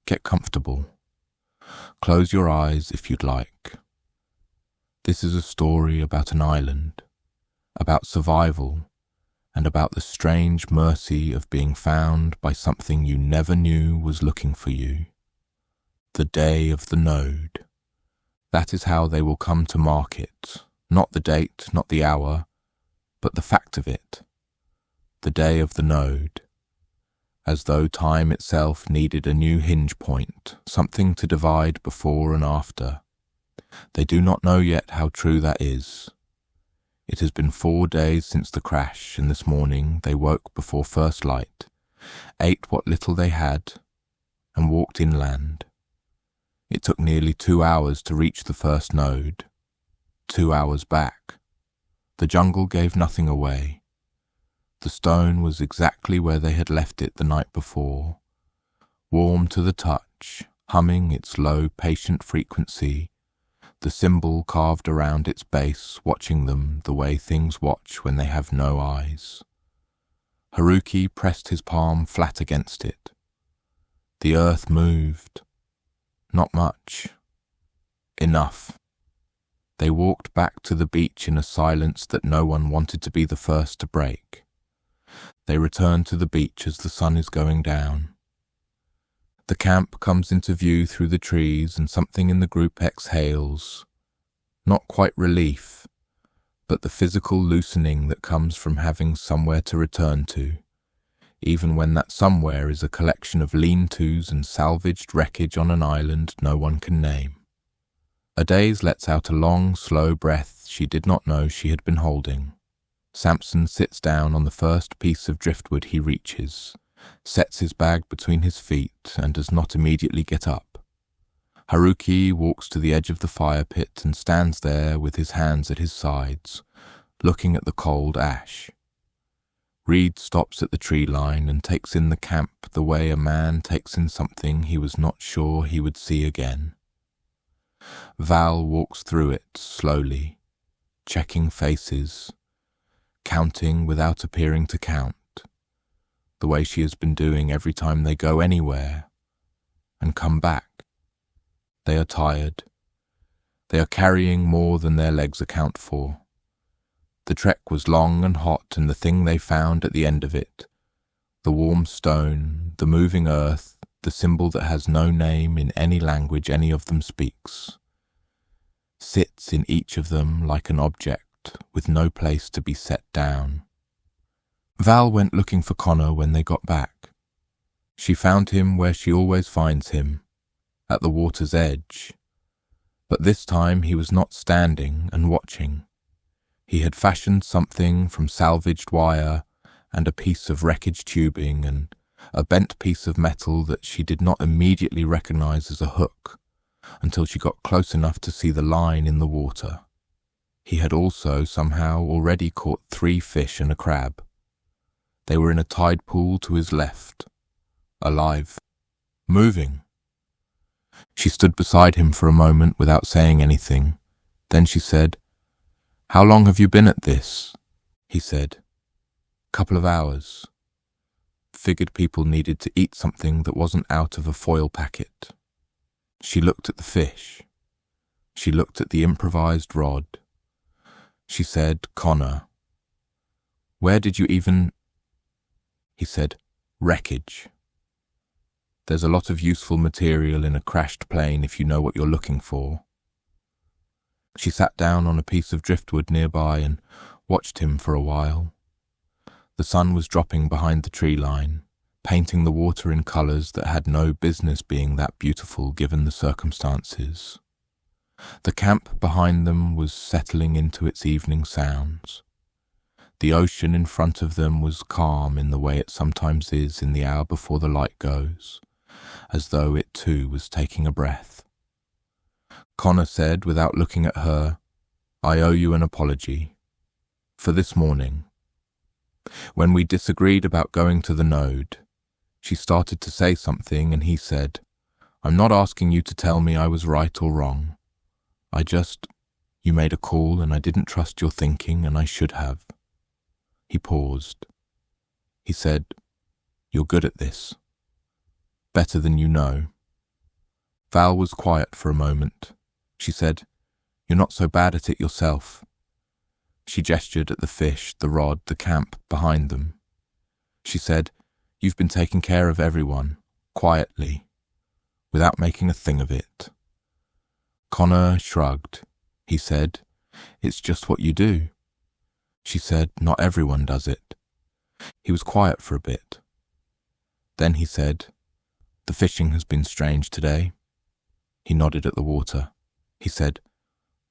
Get comfortable. Close your eyes if you'd like. This is a story about an island, about survival, and about the strange mercy of being found by something you never knew was looking for you. The day of the node. That is how they will come to mark it, not the date, not the hour, but the fact of it. The day of the node. As though time itself needed a new hinge point, something to divide before and after. They do not know yet how true that is. It has been 4 days since the crash, and this morning they woke before first light, ate what little they had, and walked inland. It took nearly 2 hours to reach the first node. 2 hours back. The jungle gave nothing away. The stone was exactly where they had left it the night before, warm to the touch, humming its low, patient frequency, the symbol carved around its base watching them the way things watch when they have no eyes. Haruki pressed his palm flat against it. The earth moved. Not much. Enough. They walked back to the beach in a silence that no one wanted to be the first to break. They return to the beach as the sun is going down. The camp comes into view through the trees and something in the group exhales. Not quite relief, but the physical loosening that comes from having somewhere to return to, even when that somewhere is a collection of lean-tos and salvaged wreckage on an island no one can name. Adaze lets out a long, slow breath she did not know she had been holding. Samson sits down on the first piece of driftwood he reaches, sets his bag between his feet and does not immediately get up. Haruki walks to the edge of the fire pit and stands there with his hands at his sides, looking at the cold ash. Reed stops at the tree line and takes in the camp the way a man takes in something he was not sure he would see again. Val walks through it slowly, checking faces, counting without appearing to count, the way she has been doing every time they go anywhere, and come back. They are tired. They are carrying more than their legs account for. The trek was long and hot, and the thing they found at the end of it, the warm stone, the moving earth, the symbol that has no name in any language any of them speaks, sits in each of them like an object with no place to be set down. Val went looking for Connor when they got back. She found him where she always finds him, at the water's edge. But this time he was not standing and watching. He had fashioned something from salvaged wire and a piece of wreckage tubing and a bent piece of metal that she did not immediately recognize as a hook until she got close enough to see the line in the water. He had also somehow already caught 3 fish and a crab. They were in a tide pool to his left, alive, moving. She stood beside him for a moment without saying anything. Then she said, "How long have you been at this?" He said, "Couple of hours." Figured people needed to eat something that wasn't out of a foil packet. She looked at the fish. She looked at the improvised rod. She said, "Connor, where did you even—" He said, "Wreckage. There's a lot of useful material in a crashed plane if you know what you're looking for." She sat down on a piece of driftwood nearby and watched him for a while. The sun was dropping behind the tree line, painting the water in colours that had no business being that beautiful given the circumstances. The camp behind them was settling into its evening sounds. The ocean in front of them was calm in the way it sometimes is in the hour before the light goes, as though it too was taking a breath. Connor said, without looking at her, "I owe you an apology. For this morning. When we disagreed about going to the node, she started to say something and he said, 'I'm not asking you to tell me I was right or wrong. You made a call and I didn't trust your thinking and I should have.'" He paused. He said, "You're good at this. Better than you know." Val was quiet for a moment. She said, "You're not so bad at it yourself." She gestured at the fish, the rod, the camp behind them. She said, "You've been taking care of everyone, quietly, without making a thing of it." Connor shrugged. He said, "It's just what you do." She said, "Not everyone does it." He was quiet for a bit. Then he said, "The fishing has been strange today." He nodded at the water. He said,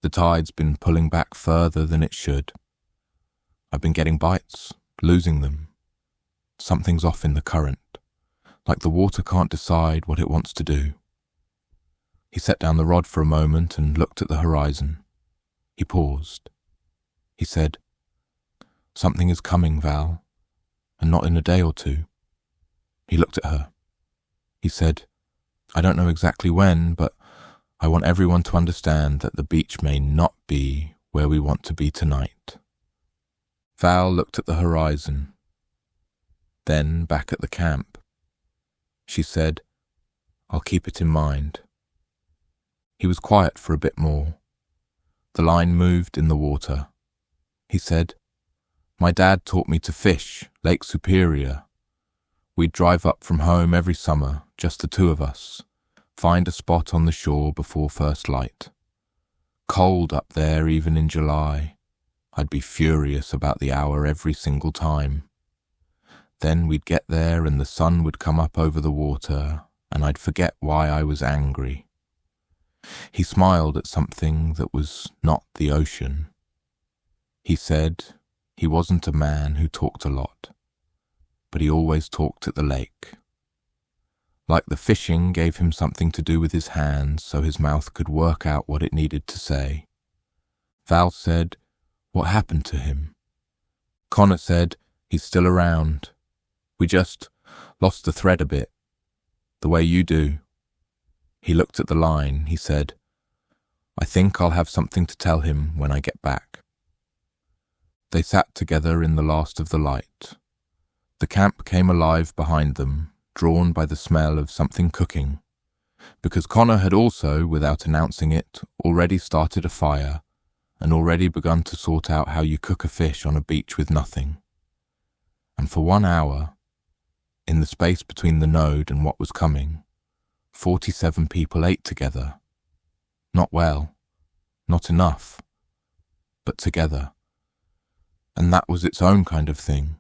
"The tide's been pulling back further than it should. I've been getting bites, losing them. Something's off in the current, like the water can't decide what it wants to do." He set down the rod for a moment and looked at the horizon. He paused. He said, "Something is coming, Val, and not in a day or two." He looked at her. He said, "I don't know exactly when, but I want everyone to understand that the beach may not be where we want to be tonight." Val looked at the horizon, then back at the camp. She said, "I'll keep it in mind." He was quiet for a bit more. The line moved in the water. He said, "My dad taught me to fish Lake Superior. We'd drive up from home every summer, just the two of us, find a spot on the shore before first light. Cold up there even in July. I'd be furious about the hour every single time. Then we'd get there and the sun would come up over the water and I'd forget why I was angry." He smiled at something that was not the ocean. He said he wasn't a man who talked a lot, but he always talked at the lake. Like the fishing gave him something to do with his hands so his mouth could work out what it needed to say. Val said, "What happened to him?" Connor said, "He's still around. We just lost the thread a bit, the way you do." He looked at the line. He said, "I think I'll have something to tell him when I get back." They sat together in the last of the light. The camp came alive behind them, drawn by the smell of something cooking, because Connor had also, without announcing it, already started a fire and already begun to sort out how you cook a fish on a beach with nothing. And for 1 hour, in the space between the node and what was coming, 47 people ate together. Not well, not enough, but together. And that was its own kind of thing.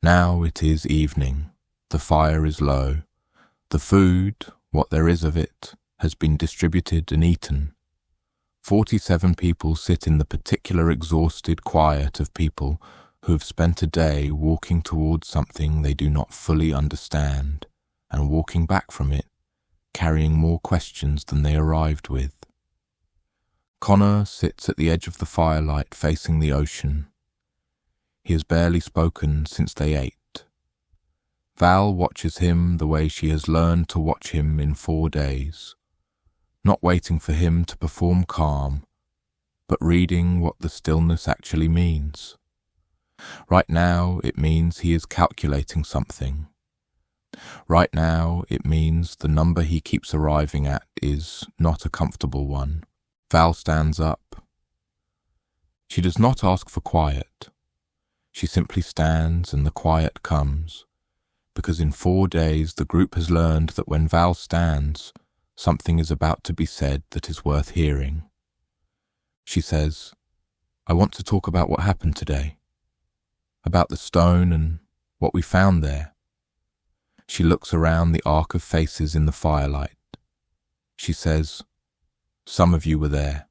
Now it is evening. The fire is low. The food, what there is of it, has been distributed and eaten. 47 people sit in the particular exhausted quiet of people who have spent a day walking towards something they do not fully understand and walking back from it, carrying more questions than they arrived with. Connor sits at the edge of the firelight facing the ocean. He has barely spoken since they ate. Val watches him the way she has learned to watch him in 4 days, not waiting for him to perform calm, but reading what the stillness actually means. Right now, it means he is calculating something. Right now, it means the number he keeps arriving at is not a comfortable one. Val stands up. She does not ask for quiet. She simply stands and the quiet comes, because in 4 days the group has learned that when Val stands, something is about to be said that is worth hearing. She says, "I want to talk about what happened today, about the stone and what we found there." She looks around the arc of faces in the firelight. She says, "Some of you were there.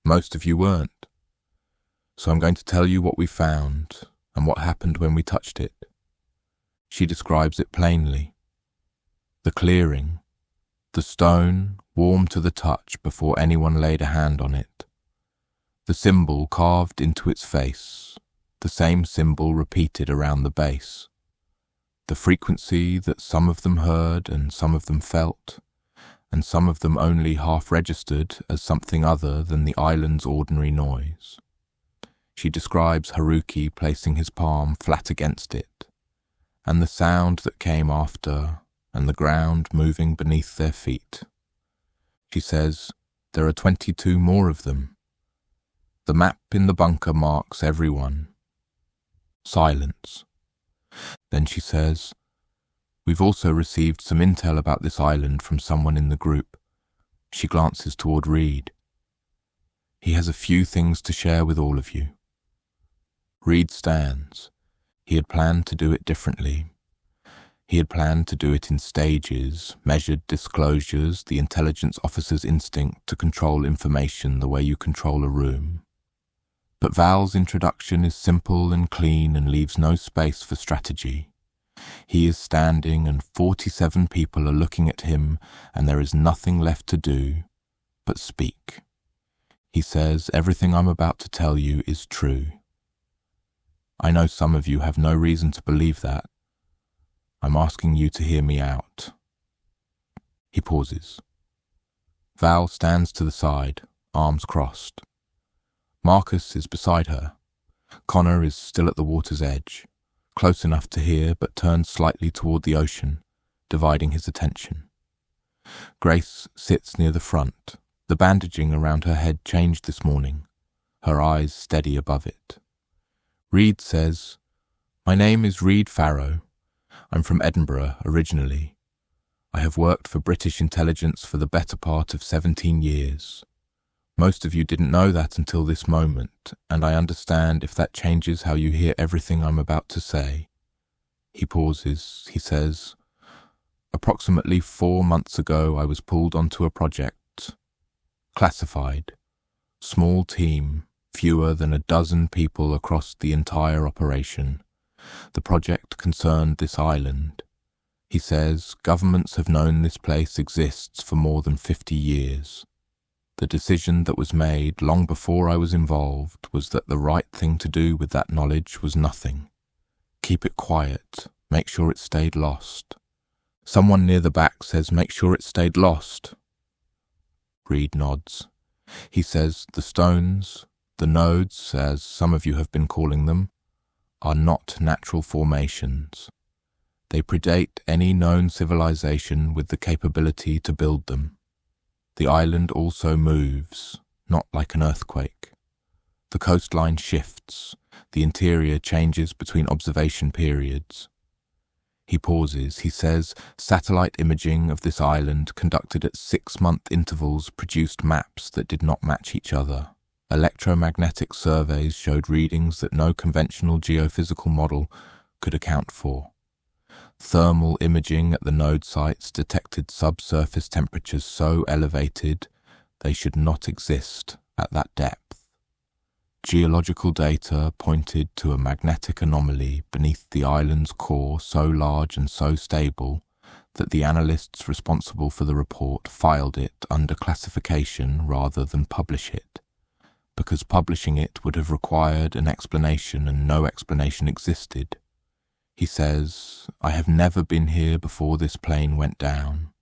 Most of you weren't. So I'm going to tell you what we found and what happened when we touched it." She describes it plainly. The clearing, the stone warm to the touch before anyone laid a hand on it. The symbol carved into its face, the same symbol repeated around the base. The frequency that some of them heard and some of them felt, and some of them only half registered as something other than the island's ordinary noise. She describes Haruki placing his palm flat against it, and the sound that came after, and the ground moving beneath their feet. She says, "There are 22 more of them. The map in the bunker marks everyone." Silence. Then she says, "We've also received some intel about this island from someone in the group." She glances toward Reed. "He has a few things to share with all of you." Reed stands. He had planned to do it differently. He had planned to do it in stages, measured disclosures, the intelligence officer's instinct to control information the way you control a room. But Val's introduction is simple and clean and leaves no space for strategy. He is standing and 47 people are looking at him, and there is nothing left to do but speak. He says, "Everything I'm about to tell you is true. I know some of you have no reason to believe that. I'm asking you to hear me out." He pauses. Val stands to the side, arms crossed. Marcus is beside her. Connor is still at the water's edge, close enough to hear but turned slightly toward the ocean, dividing his attention. Grace sits near the front. The bandaging around her head changed this morning, her eyes steady above it. Reed says, "My name is Reed Farrow. I'm from Edinburgh originally. I have worked for British intelligence for the better part of 17 years. Most of you didn't know that until this moment, and I understand if that changes how you hear everything I'm about to say." He pauses. He says, "Approximately 4 months ago, I was pulled onto a project. Classified. Small team, fewer than a dozen people across the entire operation. The project concerned this island. He says, governments have known this place exists for more than 50 years. The decision that was made long before I was involved was that the right thing to do with that knowledge was nothing. Keep it quiet, make sure it stayed lost. Someone near the back says, make sure it stayed lost." Reed nods. He says, "The stones, the nodes, as some of you have been calling them, are not natural formations. They predate any known civilization with the capability to build them. The island also moves, not like an earthquake. The coastline shifts, the interior changes between observation periods." He pauses. He says, "Satellite imaging of this island conducted at 6-month intervals produced maps that did not match each other. Electromagnetic surveys showed readings that no conventional geophysical model could account for. Thermal imaging at the node sites detected subsurface temperatures so elevated they should not exist at that depth. Geological data pointed to a magnetic anomaly beneath the island's core so large and so stable that the analysts responsible for the report filed it under classification rather than publish it, because publishing it would have required an explanation and no explanation existed. He says, I have never been here before this plane went down.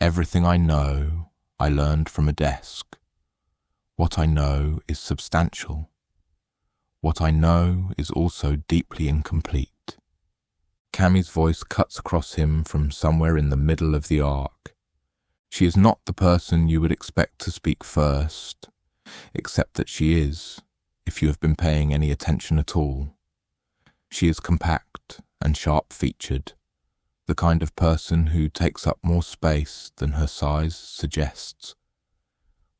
Everything I know, I learned from a desk. What I know is substantial. What I know is also deeply incomplete." Cammie's voice cuts across him from somewhere in the middle of the arc. She is not the person you would expect to speak first, except that she is, if you have been paying any attention at all. She is compact and sharp-featured, the kind of person who takes up more space than her size suggests,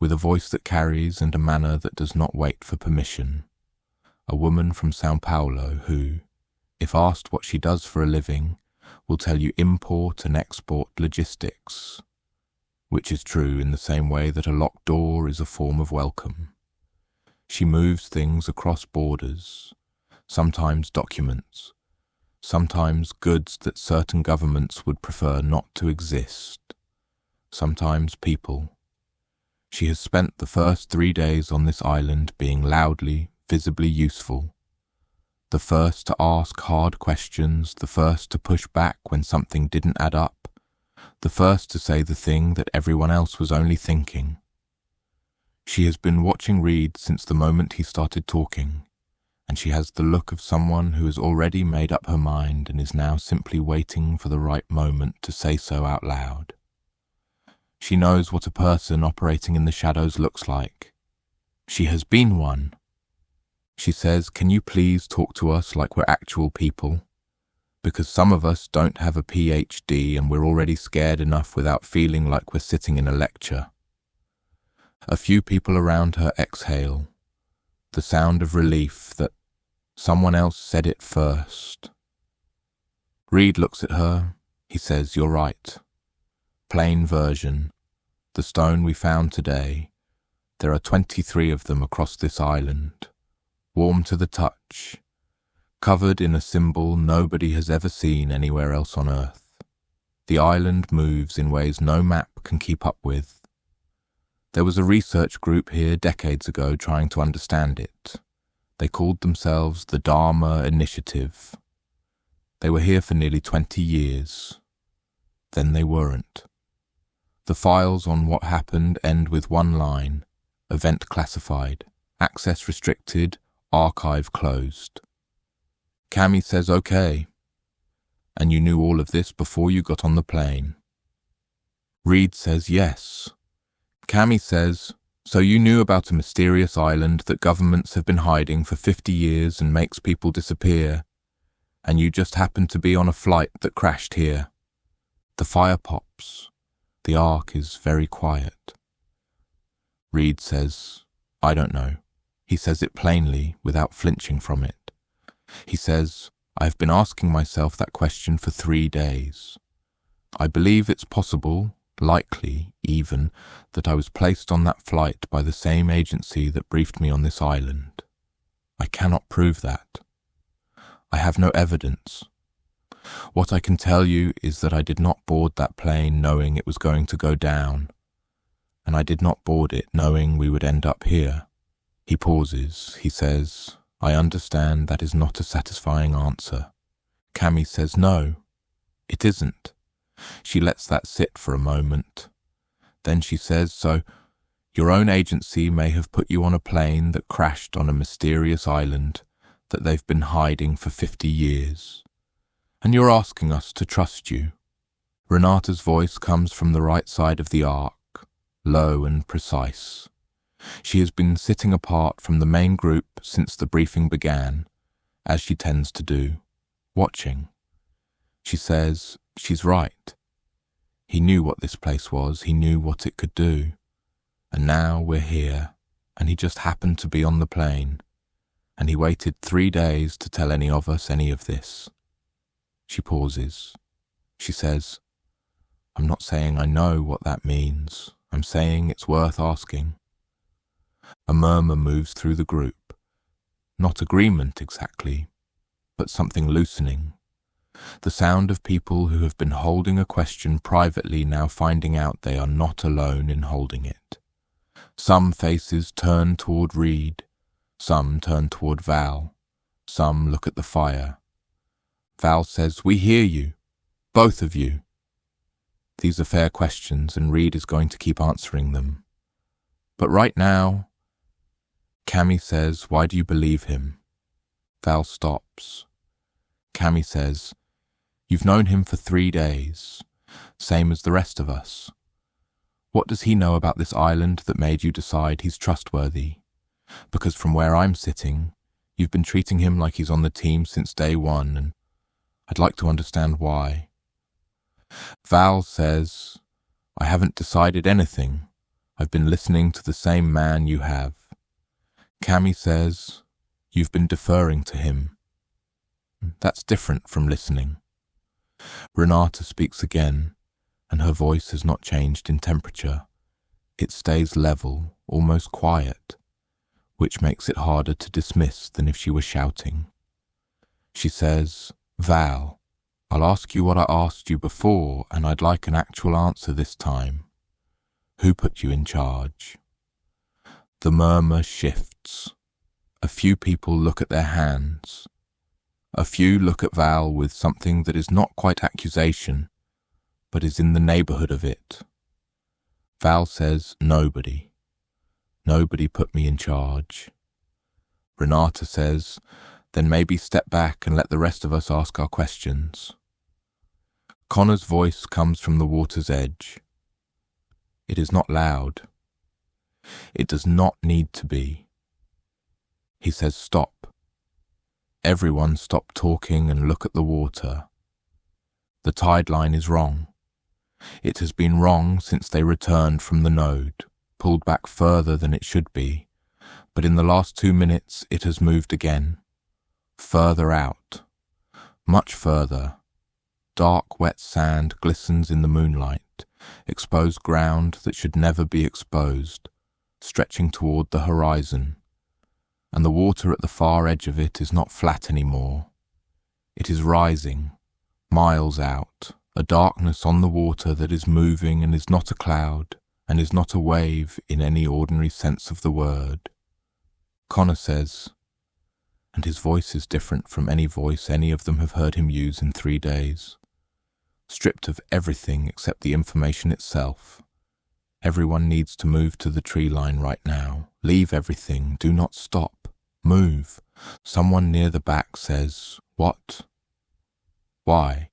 with a voice that carries and a manner that does not wait for permission. A woman from São Paulo who, if asked what she does for a living, will tell you import and export logistics, which is true in the same way that a locked door is a form of welcome. She moves things across borders, sometimes documents, sometimes goods that certain governments would prefer not to exist, sometimes people. She has spent the first 3 days on this island being loudly, visibly useful, the first to ask hard questions, the first to push back when something didn't add up, the first to say the thing that everyone else was only thinking. She has been watching Reed since the moment he started talking, and she has the look of someone who has already made up her mind and is now simply waiting for the right moment to say so out loud. She knows what a person operating in the shadows looks like. She has been one. She says, "Can you please talk to us like we're actual people? Because some of us don't have a PhD and we're already scared enough without feeling like we're sitting in a lecture." A few people around her exhale, the sound of relief that someone else said it first. Reed looks at her. He says, "You're right. Plain version. The stone we found today. There are 23 of them across this island. Warm to the touch. Covered in a symbol nobody has ever seen anywhere else on Earth. The island moves in ways no map can keep up with. There was a research group here decades ago trying to understand it. They called themselves the Dharma Initiative. They were here for nearly 20 years. Then they weren't. The files on what happened end with one line: event classified, access restricted, archive closed. Cammy says, "Okay. And you knew all of this before you got on the plane?" Reed says, "Yes." Cammy says, "So you knew about a mysterious island that governments have been hiding for 50 years and makes people disappear, and you just happened to be on a flight that crashed here." The fire pops. The ark is very quiet. Reed says, "I don't know." He says it plainly, without flinching from it. He says, "I've been asking myself that question for 3 days. I believe it's possible, likely even, that I was placed on that flight by the same agency that briefed me on this island. I cannot prove that. I have no evidence. What I can tell you is that I did not board that plane knowing it was going to go down, and I did not board it knowing we would end up here." He pauses. He says, "I understand that is not a satisfying answer." Cammy says, "No, it isn't." She lets that sit for a moment. Then she says, "So, your own agency may have put you on a plane that crashed on a mysterious island that they've been hiding for 50 years. And you're asking us to trust you." Renata's voice comes from the right side of the ark, low and precise. She has been sitting apart from the main group since the briefing began, as she tends to do, watching. She says, "She's right. He knew what this place was, he knew what it could do. And now we're here, and he just happened to be on the plane, and he waited 3 days to tell any of us any of this." She pauses. She says, "I'm not saying I know what that means. I'm saying it's worth asking." A murmur moves through the group. Not agreement exactly, but something loosening. The sound of people who have been holding a question privately now finding out they are not alone in holding it. Some faces turn toward Reed, some turn toward Val, some look at the fire. Val says, "We hear you, both of you." These are fair questions and Reed is going to keep answering them. But right now, Cammy says, "Why do you believe him?" Val stops. Cammy says, "You've known him for 3 days, same as the rest of us. What does he know about this island that made you decide he's trustworthy? Because from where I'm sitting, you've been treating him like he's on the team since day one, and I'd like to understand why." Val says, "I haven't decided anything. I've been listening to the same man you have." Cammy says, "You've been deferring to him. That's different from listening." Renata speaks again, and her voice has not changed in temperature. It stays level, almost quiet, which makes it harder to dismiss than if she were shouting. She says, "Val, I'll ask you what I asked you before, and I'd like an actual answer this time. Who put you in charge?" The murmur shifts. A few people look at their hands. A few look at Val with something that is not quite accusation, but is in the neighborhood of it. Val says, "Nobody. Nobody put me in charge." Renata says, Then maybe step back and let the rest of us ask our questions. Connor's voice comes from the water's edge. It is not loud. It does not need to be. He says, "Stop. Everyone stop talking and look at the water. The tide line is wrong. It has been wrong since they returned from the node, pulled back further than it should be, but in the last 2 minutes it has moved again. Further out. Much further. Dark, wet sand glistens in the moonlight, exposed ground that should never be exposed, stretching toward the horizon. And the water at the far edge of it is not flat anymore. It is rising, miles out, a darkness on the water that is moving and is not a cloud, and is not a wave in any ordinary sense of the word." Connor says, and his voice is different from any voice any of them have heard him use in 3 days. Stripped of everything except the information itself. Everyone needs to move to the tree line right now. Leave everything. Do not stop. Move. Someone near the back says, "What? Why?"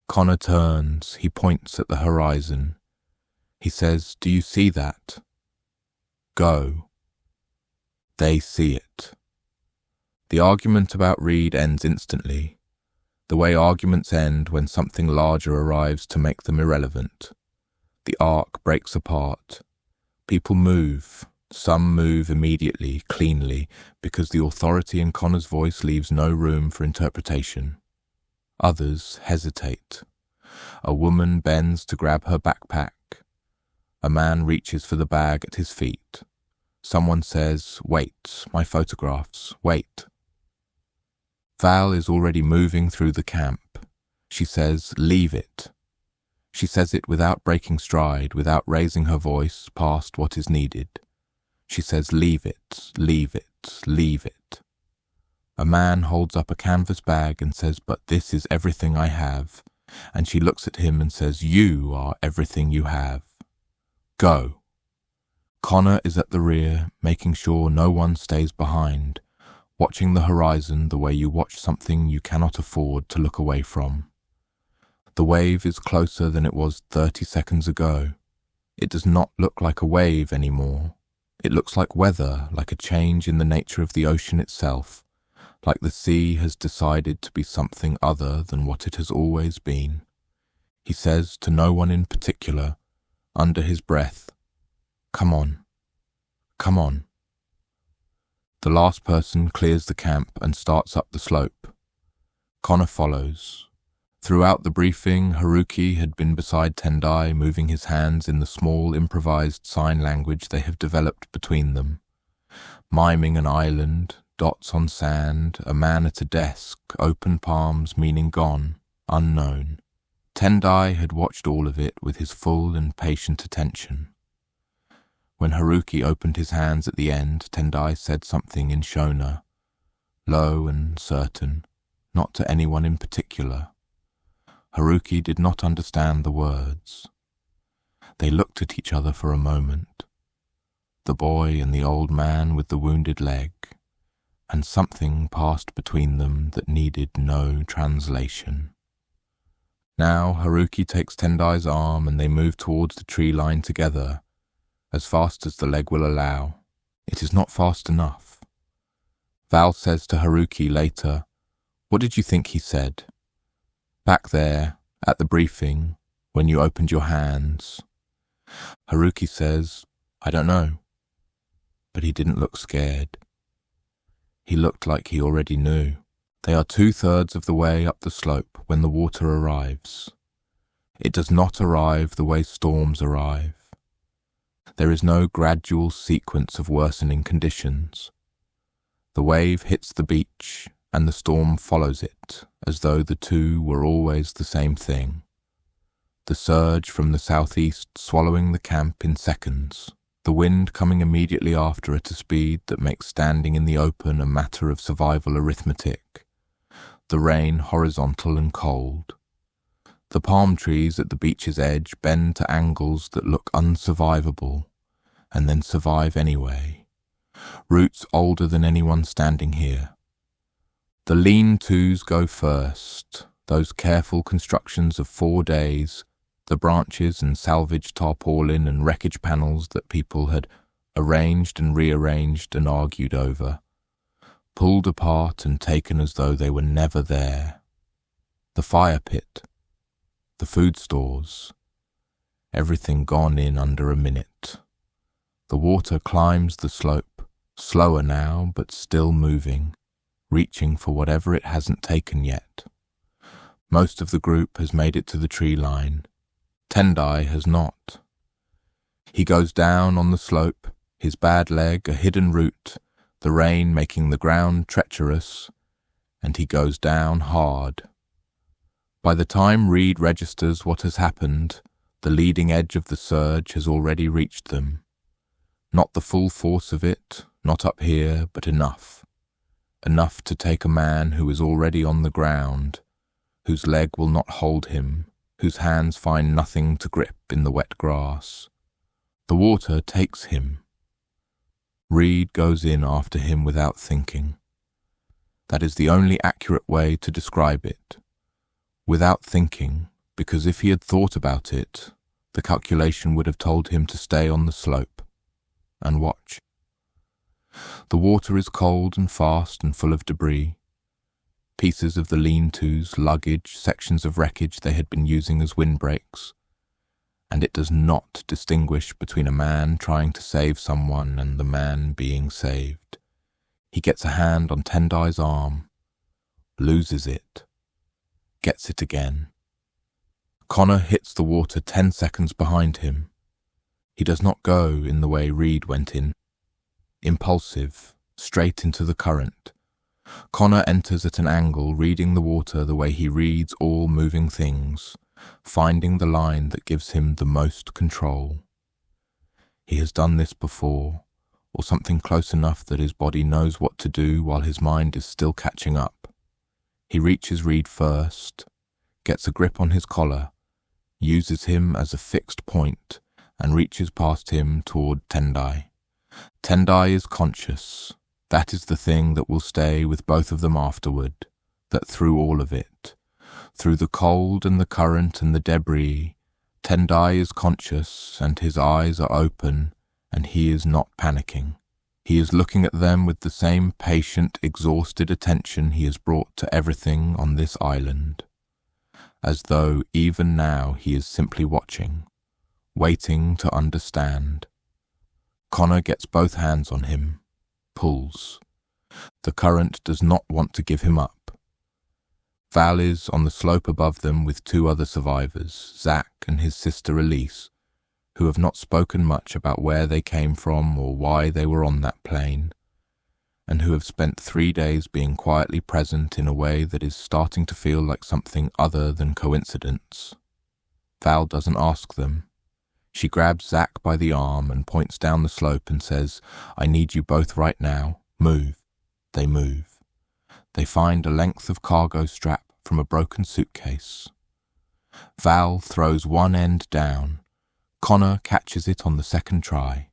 Connor turns. He points at the horizon. He says, "Do you see that? Go." They see it. The argument about Reed ends instantly, the way arguments end when something larger arrives to make them irrelevant. The arc breaks apart. People move. Some move immediately, cleanly, because the authority in Connor's voice leaves no room for interpretation. Others hesitate. A woman bends to grab her backpack. A man reaches for the bag at his feet. Someone says, "Wait, my photographs, wait." Val is already moving through the camp. She says, "Leave it." She says it without breaking stride, without raising her voice past what is needed. She says, "Leave it, leave it, leave it." A man holds up a canvas bag and says, "But this is everything I have." And she looks at him and says, "You are everything you have. Go." Connor is at the rear, making sure no one stays behind, watching the horizon the way you watch something you cannot afford to look away from. The wave is closer than it was 30 seconds ago. It does not look like a wave anymore. It looks like weather, like a change in the nature of the ocean itself, like the sea has decided to be something other than what it has always been. He says to no one in particular, under his breath, "Come on, come on." The last person clears the camp and starts up the slope. Connor follows. Throughout the briefing, Haruki had been beside Tendai, moving his hands in the small improvised sign language they have developed between them. Miming an island, dots on sand, a man at a desk, open palms meaning gone, unknown. Tendai had watched all of it with his full and patient attention. When Haruki opened his hands at the end, Tendai said something in Shona, low and certain, not to anyone in particular. Haruki did not understand the words. They looked at each other for a moment, the boy and the old man with the wounded leg, and something passed between them that needed no translation. Now Haruki takes Tendai's arm and they move towards the tree line together, as fast as the leg will allow. It is not fast enough. Val says to Haruki later, "What did you think he said? Back there, at the briefing, when you opened your hands." Haruki says, "I don't know." But he didn't look scared. He looked like he already knew. They are 2/3 of the way up the slope when the water arrives. It does not arrive the way storms arrive. There is no gradual sequence of worsening conditions. The wave hits the beach, and the storm follows it, as though the two were always the same thing. The surge from the southeast swallowing the camp in seconds, the wind coming immediately after at a speed that makes standing in the open a matter of survival arithmetic, the rain horizontal and cold. The palm trees at the beach's edge bend to angles that look unsurvivable, and then survive anyway. roots older than anyone standing here. The lean-tos go first, those careful constructions of 4 days, the branches and salvaged tarpaulin and wreckage panels that people had arranged and rearranged and argued over, pulled apart and taken as though they were never there. The fire pit, the food stores, everything gone in under a minute. The water climbs the slope, slower now but still moving, reaching for whatever it hasn't taken yet. Most of the group has made it to the tree line. Tendai has not. He goes down on the slope, his bad leg a hidden root, the rain making the ground treacherous, and he goes down hard. By the time Reed registers what has happened, the leading edge of the surge has already reached them. Not the full force of it, not up here, but enough. Enough to take a man who is already on the ground, whose leg will not hold him, whose hands find nothing to grip in the wet grass. The water takes him. Reed goes in after him without thinking. That is the only accurate way to describe it. Without thinking, because if he had thought about it, the calculation would have told him to stay on the slope and watch. The water is cold and fast and full of debris. Pieces of the lean-tos, luggage, sections of wreckage they had been using as windbreaks. And it does not distinguish between a man trying to save someone and the man being saved. He gets a hand on Tendai's arm, loses it, gets it again. Connor hits the water 10 seconds behind him. He does not go in the way Reed went in. Impulsive, straight into the current. Connor enters at an angle, reading the water the way he reads all moving things, finding the line that gives him the most control. He has done this before, or something close enough that his body knows what to do while his mind is still catching up. He reaches Reed first, gets a grip on his collar, uses him as a fixed point, and reaches past him toward Tendai. Tendai is conscious. That is the thing that will stay with both of them afterward, that through all of it, through the cold and the current and the debris, Tendai is conscious and his eyes are open and he is not panicking. He is looking at them with the same patient, exhausted attention he has brought to everything on this island, as though even now he is simply watching, waiting to understand. Connor gets both hands on him, pulls. The current does not want to give him up. Val is on the slope above them with 2 other survivors, Zach and his sister Elise, who have not spoken much about where they came from or why they were on that plane, and who have spent 3 days being quietly present in a way that is starting to feel like something other than coincidence. Val doesn't ask them. She grabs Zach by the arm and points down the slope and says, "I need you both right now. Move." They move. They find a length of cargo strap from a broken suitcase. Val throws one end down. Connor catches it on the second try.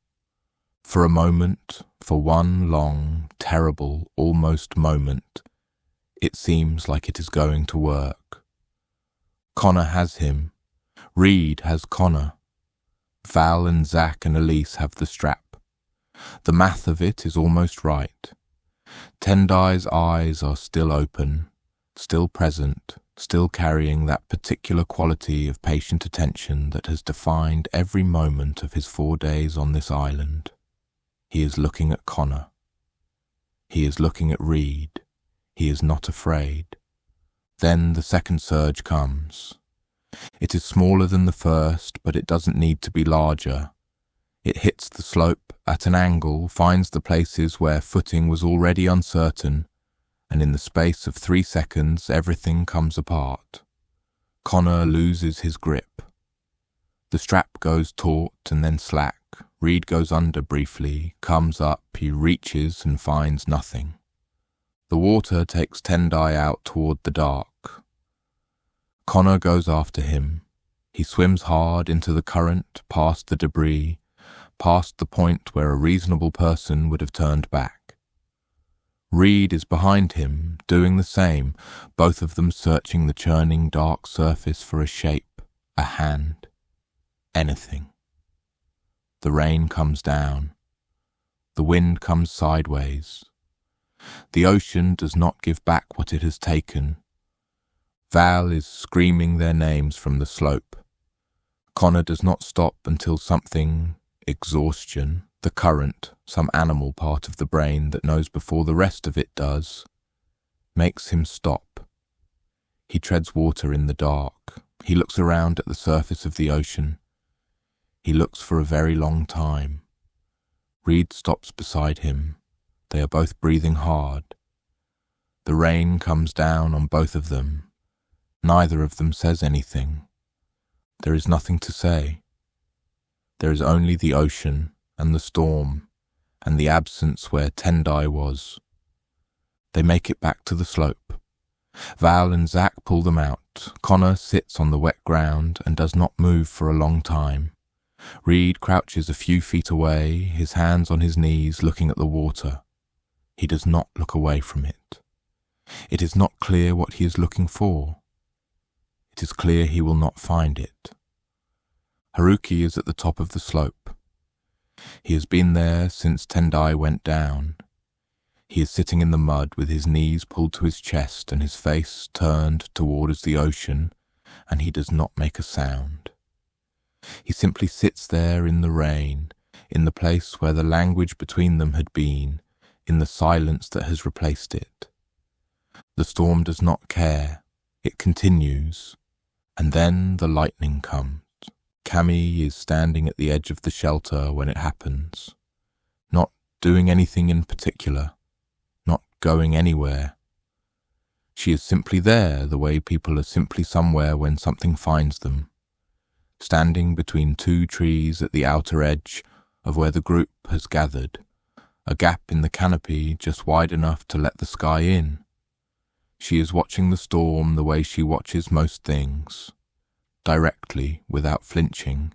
For a moment, for one long, terrible, almost moment, it seems like it is going to work. Connor has him. Reed has Connor. Val and Zach and Elise have the strap. The math of it is almost right. Tendai's eyes are still open, still present, still carrying that particular quality of patient attention that has defined every moment of his 4 days on this island. He is looking at Connor. He is looking at Reed. He is not afraid. Then the second surge comes. It is smaller than the first, but it doesn't need to be larger. It hits the slope at an angle, finds the places where footing was already uncertain, and in the space of 3 seconds everything comes apart. Connor loses his grip. The strap goes taut and then slack. Reed goes under briefly, comes up, he reaches and finds nothing. The water takes Tendai out toward the dark. Connor goes after him. He swims hard into the current, past the debris, past the point where a reasonable person would have turned back. Reed is behind him, doing the same, both of them searching the churning dark surface for a shape, a hand, anything. The rain comes down. The wind comes sideways. The ocean does not give back what it has taken. Val is screaming their names from the slope. Connor does not stop until something, exhaustion, the current, some animal part of the brain that knows before the rest of it does, makes him stop. He treads water in the dark. He looks around at the surface of the ocean. He looks for a very long time. Reed stops beside him. They are both breathing hard. The rain comes down on both of them. Neither of them says anything. There is nothing to say. There is only the ocean and the storm and the absence where Tendai was. They make it back to the slope. Val and Zack pull them out. Connor sits on the wet ground and does not move for a long time. Reed crouches a few feet away, his hands on his knees, looking at the water. He does not look away from it. It is not clear what he is looking for. It is clear he will not find it. Haruki is at the top of the slope. He has been there since Tendai went down. He is sitting in the mud with his knees pulled to his chest and his face turned towards the ocean, and he does not make a sound. He simply sits there in the rain, in the place where the language between them had been, in the silence that has replaced it. The storm does not care. It continues. And then the lightning comes. Cammy is standing at the edge of the shelter when it happens, not doing anything in particular, not going anywhere. She is simply there the way people are simply somewhere when something finds them, standing between two trees at the outer edge of where the group has gathered, a gap in the canopy just wide enough to let the sky in. She is watching the storm the way she watches most things, directly, without flinching,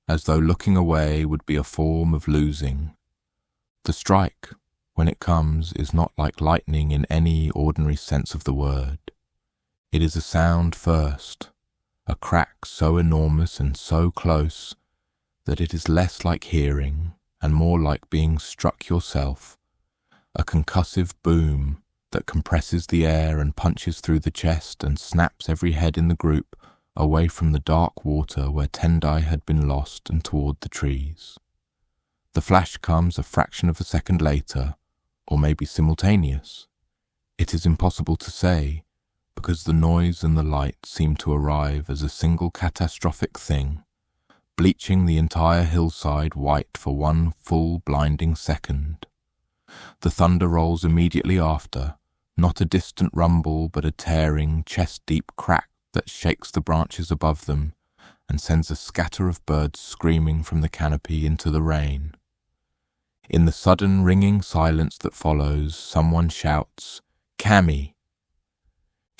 as though looking away would be a form of losing. The strike, when it comes, is not like lightning in any ordinary sense of the word. It is a sound first, a crack so enormous and so close that it is less like hearing and more like being struck yourself, a concussive boom that compresses the air and punches through the chest and snaps every head in the group away from the dark water where Tendai had been lost and toward the trees. The flash comes a fraction of a second later, or maybe simultaneous. It is impossible to say, because the noise and the light seem to arrive as a single catastrophic thing, bleaching the entire hillside white for one full blinding second. The thunder rolls immediately after, not a distant rumble but a tearing, chest-deep crack that shakes the branches above them and sends a scatter of birds screaming from the canopy into the rain. In the sudden ringing silence that follows, someone shouts, "Cammy!"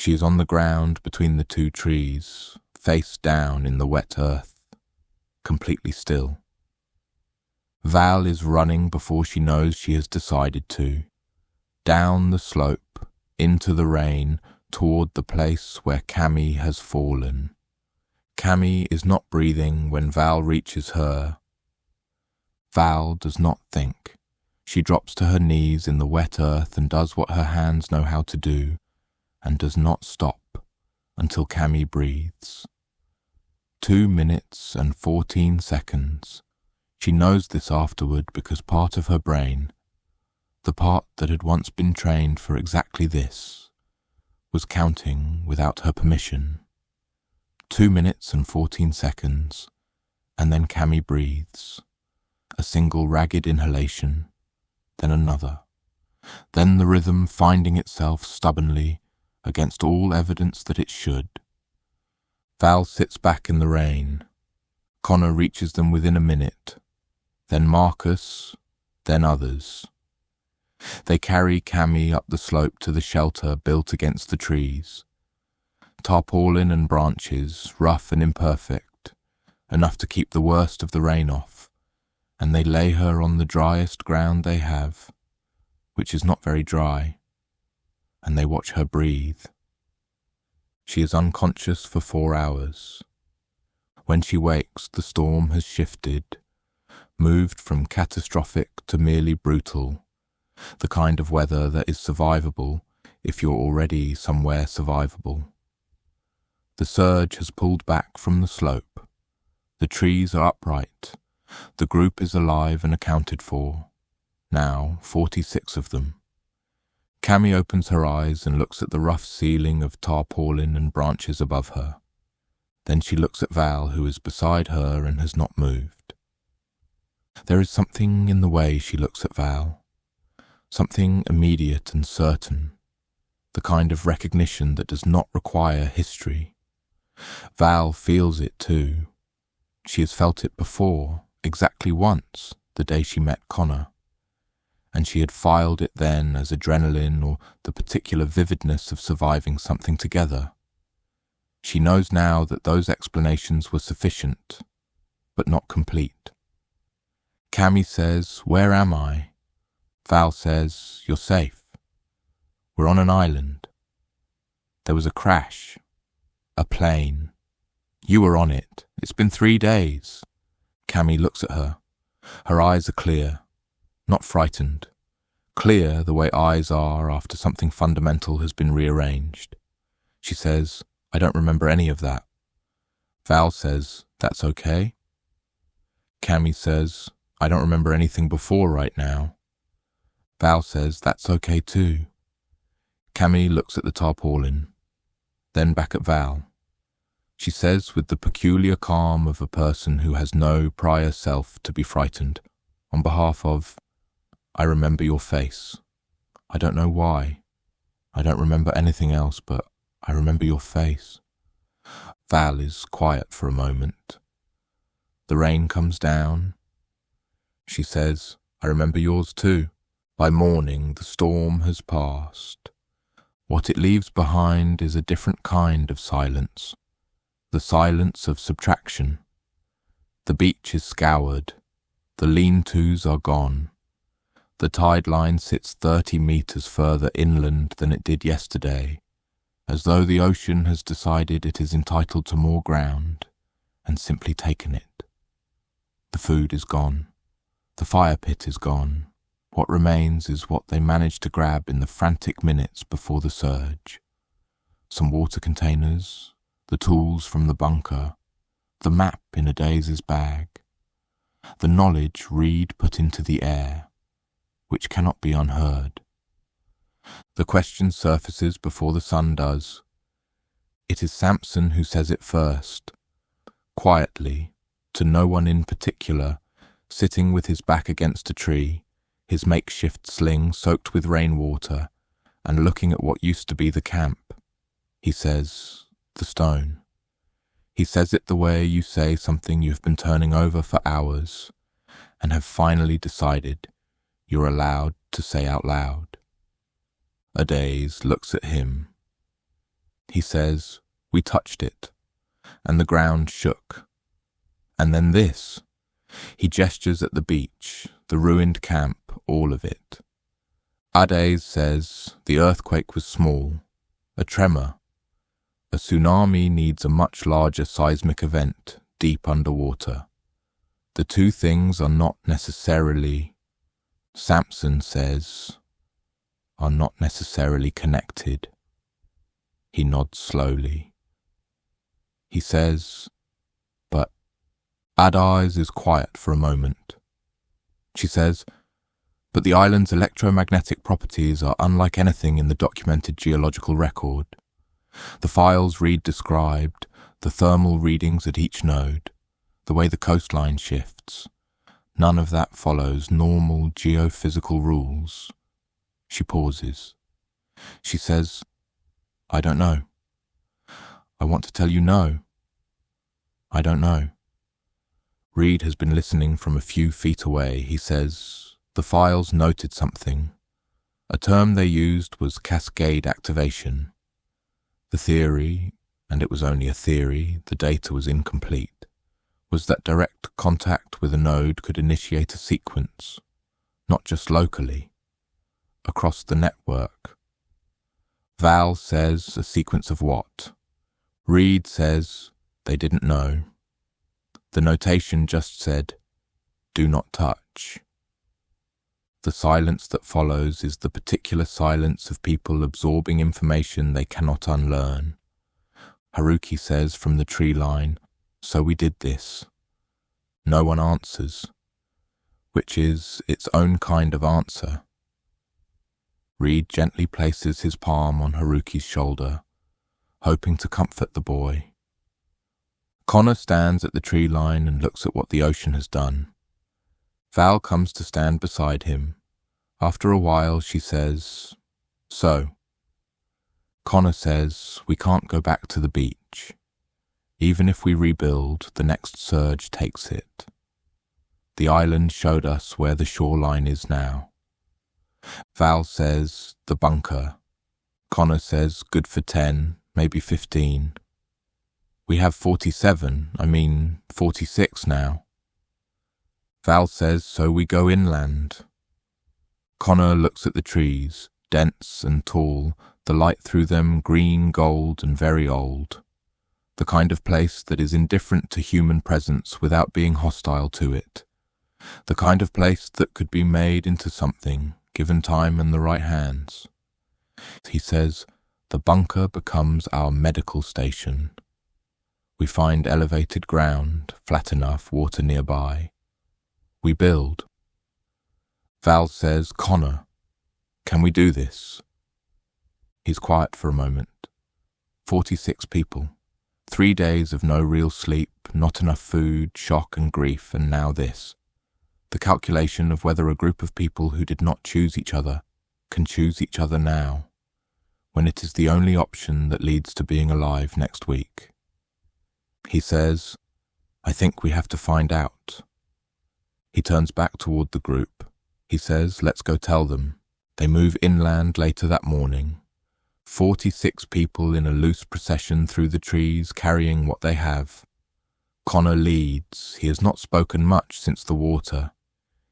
She is on the ground between the two trees, face down in the wet earth, completely still. Val is running before she knows she has decided to, down the slope, into the rain, toward the place where Cammy has fallen. Cammy is not breathing when Val reaches her. Val does not think. She drops to her knees in the wet earth and does what her hands know how to do, and does not stop until Cammy breathes. 2 minutes and 14 seconds. She knows this afterward because part of her brain, the part that had once been trained for exactly this, was counting without her permission. 2 minutes and 14 seconds, and then Cammy breathes. A single ragged inhalation, then another. Then the rhythm finding itself stubbornly against all evidence that it should. Val sits back in the rain. Connor reaches them within a minute. Then Marcus, then others. They carry Cammy up the slope to the shelter built against the trees. Tarpaulin and branches, rough and imperfect, enough to keep the worst of the rain off, and they lay her on the driest ground they have, which is not very dry, and they watch her breathe. She is unconscious for 4 hours. When she wakes, the storm has shifted, moved from catastrophic to merely brutal, the kind of weather that is survivable if you're already somewhere survivable. The surge has pulled back from the slope. The trees are upright. The group is alive and accounted for. Now 46 of them. Cammy opens her eyes and looks at the rough ceiling of tarpaulin and branches above her. Then she looks at Val, who is beside her and has not moved. There is something in the way she looks at Val, something immediate and certain, the kind of recognition that does not require history. Val feels it too. She has felt it before, exactly once, the day she met Connor, and she had filed it then as adrenaline or the particular vividness of surviving something together. She knows now that those explanations were sufficient, but not complete. Cammy says, "Where am I?" Val says, "You're safe. We're on an island. There was a crash. A plane. You were on it. It's been 3 days." Cammy looks at her. Her eyes are clear, not frightened. Clear the way eyes are after something fundamental has been rearranged. She says, "I don't remember any of that." Val says, "That's okay." Cammy says, "I don't remember anything before right now." Val says, "That's okay too." Cammy looks at the tarpaulin, then back at Val. She says with the peculiar calm of a person who has no prior self to be frightened, on behalf of, "I remember your face. I don't know why. I don't remember anything else, but I remember your face." Val is quiet for a moment. The rain comes down. She says, "I remember yours too." By morning, the storm has passed. What it leaves behind is a different kind of silence, the silence of subtraction. The beach is scoured. The lean-tos are gone. The tide line sits 30 meters further inland than it did yesterday, as though the ocean has decided it is entitled to more ground and simply taken it. The food is gone. The fire pit is gone. What remains is what they managed to grab in the frantic minutes before the surge. Some water containers, the tools from the bunker, the map in a Daisy's bag, the knowledge Reed put into the air, which cannot be unheard. The question surfaces before the sun does. It is Samson who says it first, quietly, to no one in particular, sitting with his back against a tree, his makeshift sling soaked with rainwater, and looking at what used to be the camp. He says, "The stone." He says it the way you say something you've been turning over for hours, and have finally decided you're allowed to say out loud. Adaze looks at him. He says, "We touched it, and the ground shook. And then this." He gestures at the beach, the ruined camp, all of it. Adaze says, "The earthquake was small, a tremor. A tsunami needs a much larger seismic event, deep underwater. The two things are not necessarily," Samson says, "are not necessarily connected." He nods slowly. He says, "But..." Adaze is quiet for a moment. She says, "But the island's electromagnetic properties are unlike anything in the documented geological record. The files Reed described, the thermal readings at each node, the way the coastline shifts, none of that follows normal geophysical rules." She pauses. She says, "I don't know. I want to tell you no. I don't know." Reed has been listening from a few feet away. He says, "The files noted something. A term they used was cascade activation. The theory, and it was only a theory, the data was incomplete, was that direct contact with a node could initiate a sequence, not just locally, across the network. Val says a sequence of what? Reed says they didn't know. The notation just said, "Do not touch." The silence that follows is the particular silence of people absorbing information they cannot unlearn. Haruki says from the tree line, "So we did this." No one answers, which is its own kind of answer. Reed gently places his palm on Haruki's shoulder, hoping to comfort the boy. Connor stands at the tree line and looks at what the ocean has done. Val comes to stand beside him. After a while, she says, "So?" Connor says, "We can't go back to the beach. Even if we rebuild, the next surge takes it. The island showed us where the shoreline is now." Val says, "The bunker." Connor says, "Good for 10, maybe 15. We have 46 now." Val says, "So we go inland." Connor looks at the trees, dense and tall, the light through them green, gold, and very old. The kind of place that is indifferent to human presence without being hostile to it. The kind of place that could be made into something, given time and the right hands. He says, "The bunker becomes our medical station. We find elevated ground, flat enough, water nearby. We build." Val says, "Connor, can we do this?" He's quiet for a moment. 46 people. 3 days of no real sleep, not enough food, shock and grief, and now this. The calculation of whether a group of people who did not choose each other can choose each other now, when it is the only option that leads to being alive next week. He says, "I think we have to find out." He turns back toward the group. He says, "Let's go tell them." They move inland later that morning. 46 people in a loose procession through the trees carrying what they have. Connor leads. He has not spoken much since the water.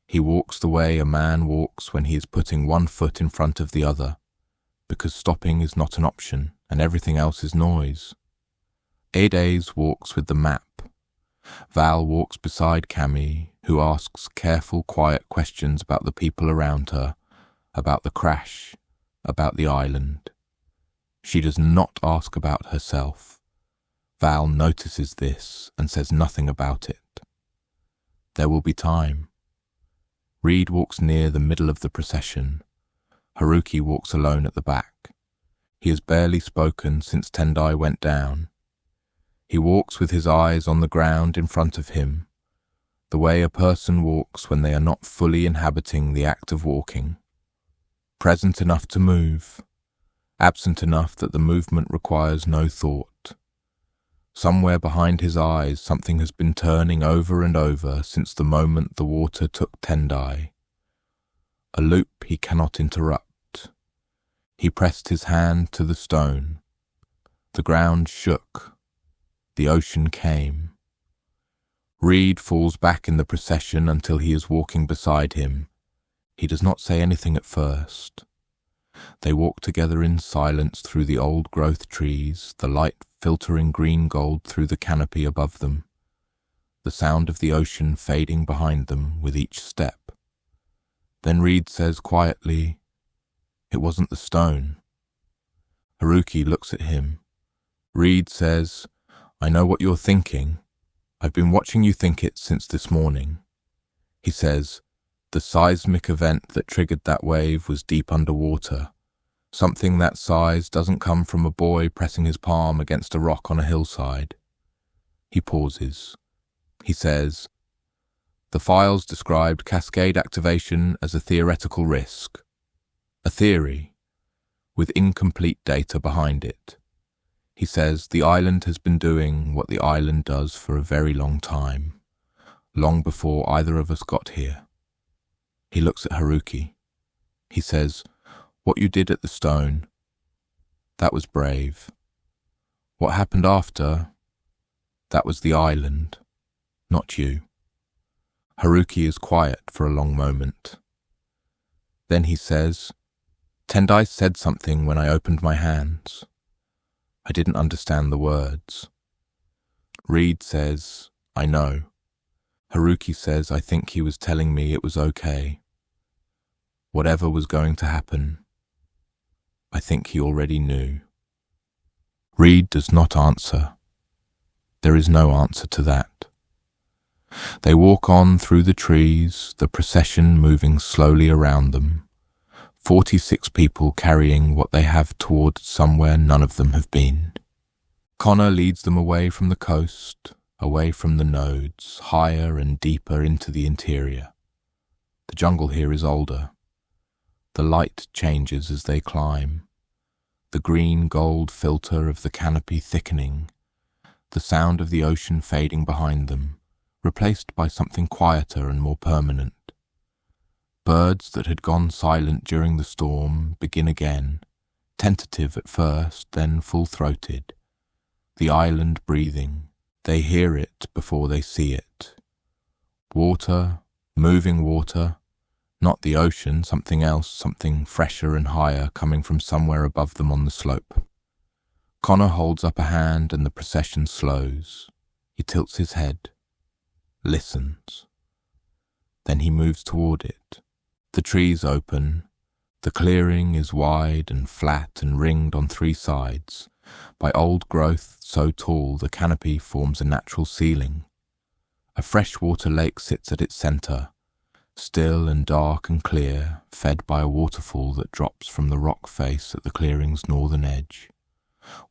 He walks the way a man walks when he is putting one foot in front of the other, because stopping is not an option and everything else is noise. Edes walks with the map. Val walks beside Cammy, who asks careful, quiet questions about the people around her, about the crash, about the island. She does not ask about herself. Val notices this and says nothing about it. There will be time. Reed walks near the middle of the procession. Haruki walks alone at the back. He has barely spoken since Tendai went down. He walks with his eyes on the ground in front of him, the way a person walks when they are not fully inhabiting the act of walking. Present enough to move, absent enough that the movement requires no thought. Somewhere behind his eyes something has been turning over and over since the moment the water took Tendai. A loop he cannot interrupt. He pressed his hand to the stone. The ground shook. The ocean came. Reed falls back in the procession until he is walking beside him. He does not say anything at first. They walk together in silence through the old-growth trees, the light filtering green-gold through the canopy above them, the sound of the ocean fading behind them with each step. Then Reed says quietly, "It wasn't the stone." Haruki looks at him. Reed says, "I know what you're thinking. I've been watching you think it since this morning." He says, "The seismic event that triggered that wave was deep underwater. Something that size doesn't come from a boy pressing his palm against a rock on a hillside." He pauses. He says, "The files described cascade activation as a theoretical risk. A theory, with incomplete data behind it." He says, "The island has been doing what the island does for a very long time, long before either of us got here." He looks at Haruki. He says, "What you did at the stone, that was brave. What happened after, that was the island, not you. Haruki is quiet for a long moment. Then he says, "Tendai said something when I opened my hands. I didn't understand the words." Reed says, "I know." Haruki says, "I think he was telling me it was okay. Whatever was going to happen, I think he already knew." Reed does not answer. There is no answer to that. They walk on through the trees, the procession moving slowly around them, 46 people carrying what they have towards somewhere none of them have been. Connor leads them away from the coast, away from the nodes, higher and deeper into the interior. The jungle here is older. The light changes as they climb, the green-gold filter of the canopy thickening, the sound of the ocean fading behind them, replaced by something quieter and more permanent. Birds that had gone silent during the storm begin again, tentative at first, then full-throated. The island breathing. They hear it before they see it. Water, moving water, not the ocean, something else, something fresher and higher coming from somewhere above them on the slope. Connor holds up a hand and the procession slows. He tilts his head, listens. Then he moves toward it. The trees open. The clearing is wide and flat and ringed on 3 sides by old growth so tall the canopy forms a natural ceiling. A freshwater lake sits at its centre, still and dark and clear, fed by a waterfall that drops from the rock face at the clearing's northern edge.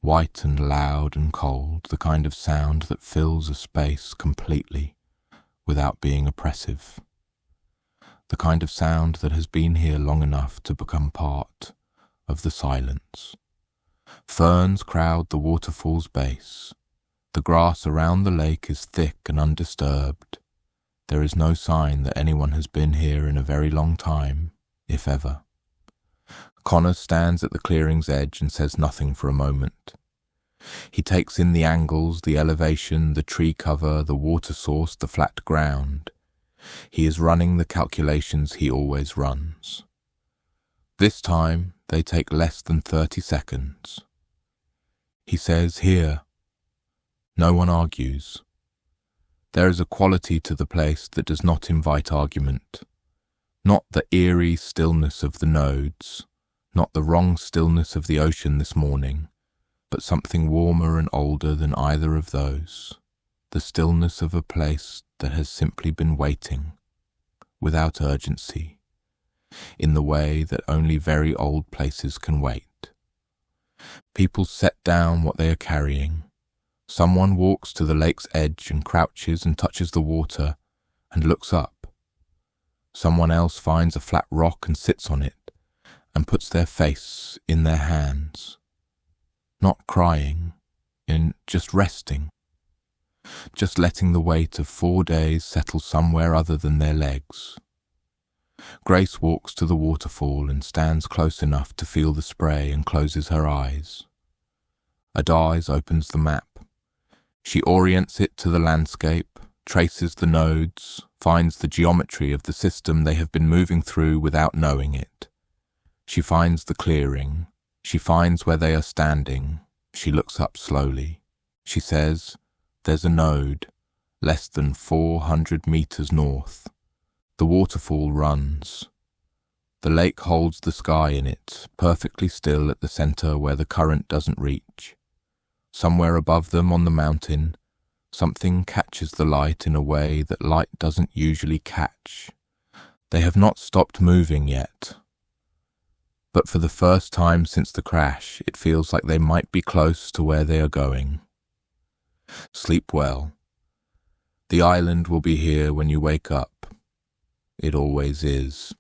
White and loud and cold, the kind of sound that fills a space completely without being oppressive. The kind of sound that has been here long enough to become part of the silence. Ferns crowd the waterfall's base. The grass around the lake is thick and undisturbed. There is no sign that anyone has been here in a very long time, if ever. Connor stands at the clearing's edge and says nothing for a moment. He takes in the angles, the elevation, the tree cover, the water source, the flat ground. He is running the calculations he always runs. This time, they take less than 30 seconds. He says, "Here." No one argues. There is a quality to the place that does not invite argument. Not the eerie stillness of the nodes, not the wrong stillness of the ocean this morning, but something warmer and older than either of those. The stillness of a place that has simply been waiting, without urgency, in the way that only very old places can wait. People set down what they are carrying. Someone walks to the lake's edge and crouches and touches the water and looks up. Someone else finds a flat rock and sits on it and puts their face in their hands. Not crying, just resting. Just letting the weight of 4 days settle somewhere other than their legs. Grace walks to the waterfall and stands close enough to feel the spray and closes her eyes. Adais opens the map. She orients it to the landscape, traces the nodes, finds the geometry of the system they have been moving through without knowing it. She finds the clearing. She finds where they are standing. She looks up slowly. She says, "There's a node, less than 400 meters north. The waterfall runs. The lake holds the sky in it, perfectly still at the center where the current doesn't reach. Somewhere above them on the mountain, something catches the light in a way that light doesn't usually catch. They have not stopped moving yet. But for the first time since the crash, it feels like they might be close to where they are going. Sleep well. The island will be here when you wake up. It always is."